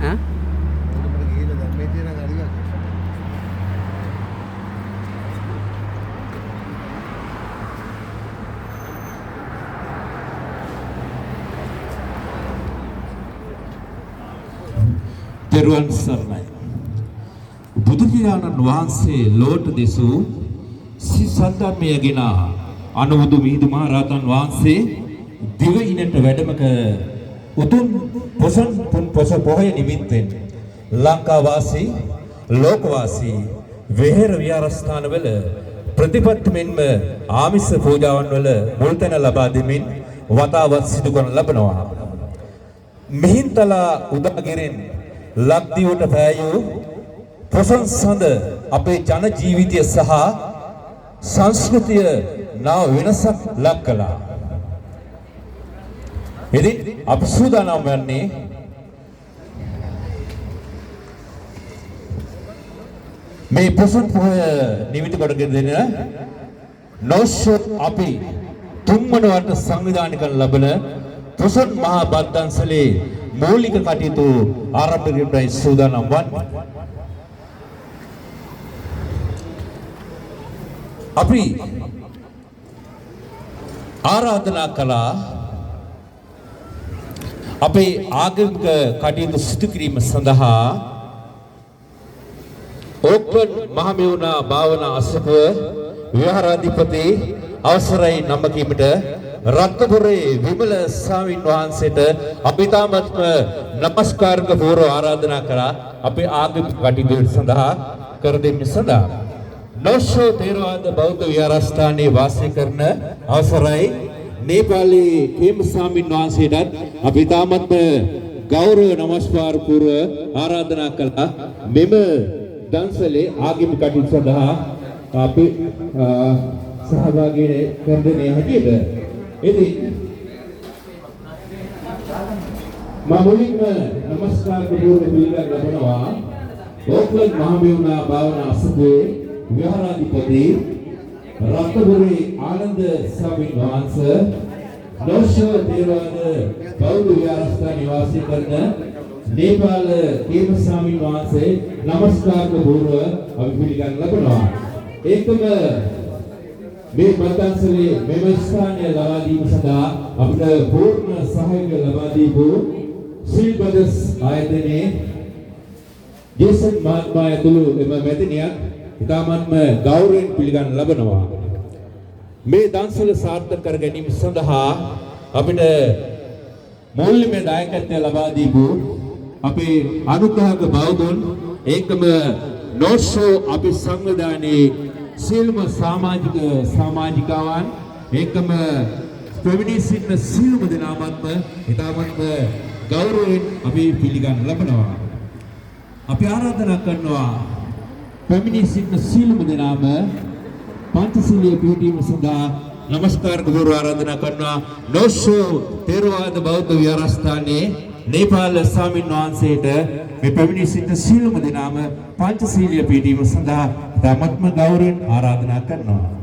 ඈ තෙරුවන් සරණයි. බුදුරජාණන් වහන්සේ ලෝට දෙසූ සිසද්ධර්මය ගෙන අනුබුදු මිහිඳු මහ රහතන් වහන්සේ දිවයිනට වැඩම කර උතුම් පොසොන් පුන් පොස පොහොය නිමිත්තෙන් ලංකා වාසී ලෝක වාසී විහෙර විහාරස්ථානවල ප්‍රතිපත්ති මෙන්ම ආමිස පූජාවන් වල මුල්තැන ලබා දෙමින් වතාවත් සිදු කරන ලබනවා. මිහින්තලා උදාගිරෙන් ලක්දිවට පෑයූ පොසොන් සඳ අපේ ජන ජීවිතය සහ සංස්කෘතිය නව වෙනසක් ලක් කළා. ඉතින් අපි සූදානම් වන්නේ මේ පොසොන් පොහොය නිමිති කොටගෙන දෙන නෝෂෝ අපි තුන්වන වරට සංවිධානය කරන ලබන පොසොන් මහා බද්දන්සලේ මූලික කටයුතු ආරම්භ කිරීමයි සූදානම් වන්නේ. අපි ආරාධනා කළා අපේ ආගමික කටයුතු සිදු කිරීම සඳහා ඕක්ලන්ඩ් මහමෙවුනා භාවනා අසපුව විහාරාධිපති අවසරයි නම කීමට රත්නපුරේ විමල ස්වාමීන් වහන්සේට අපි තාමත්ම නමස්කාරක පූර්ව ආරාධනා කරා අපේ ආගමික කටයුතු සඳහා කර දෙන්න සඳහා නෝෂෝ තේරවාද බෞද්ධ විහාරස්ථානයේ වාසය කරන අවසරයි නේපාලයේ හේම ස්වාමීන් වහන්සේටත් අපි තාමත්ම ගෞරව නමස්කාර පූර්ව ආරාධනා කළා මෙම දන්සලේ ආගමික කටයුතු සඳහා අපි සහභාගී කරන්නේ හැටියට ඉතින් මම මුලින්ම නමස්කාර පූර්ව පිළිගන්න ලබනවා ඕක්ලන්ඩ් මහමෙවුනා භාවනා අසපුවේ විහාරාධිපති රත්නපුරේ ආනන්ද ස්වාමීන් වහන්සේ නෝෂෝ තේරවාද බෞද්ධ විහාරස්ථානයේ වාසය කරන නේපාල හේම ස්වාමීන් වහන්සේ නමස්කාර පූර්ව අපි පිළිගන්න ලබනවා. ඒකම මේ බද්දන්සලේ මෙම ස්ථානය ලබා දීම සඳහා අපිට පූර්ණ සහයෝගය ලබා දීපු ශ්‍රී බදස් ආයතනයේ ජේසන් මහත්මයා ඇතුළු එම මැතිනියක් ඉතාමත්ම ගෞරවයෙන් පිළිගන්න ලබනවා. මේ දන්සල සාර්ථක කර ගැනීම සඳහා අපිට මූල්‍යමය දායකත්වය ලබා දීපු අපේ අනුග්‍රහක බෞද්ධන් ඒකම නෝෂෝ අපි සංවිධානයේ සියලුම සමාජිකාවන් ඒකම ෆෙමිනිස්ට් සියලුම දෙනාමත්ම ඉතාමත්ම ගෞරවයෙන් අපි පිළිගන්න ලබනවා. අපි ආරාධනා කරනවා ෆෙමිනිස්ට් සියලුම දෙනාම පංචශීලයේ පිළිපදීම සඳහා නමස්කාර ගෞරව ආරාධනා කරනවා නෝෂෝ තේරවාද බෞද්ධ විහාරස්ථානයේ නේපාල ස්වාමීන් වහන්සේට මේ ෆෙමිනිස්ට් සියලුම දෙනාම පංචශීලයේ පිළිපදීම සඳහා තමත්ම ගෞරවයෙන් ආරාධනා කරනවා.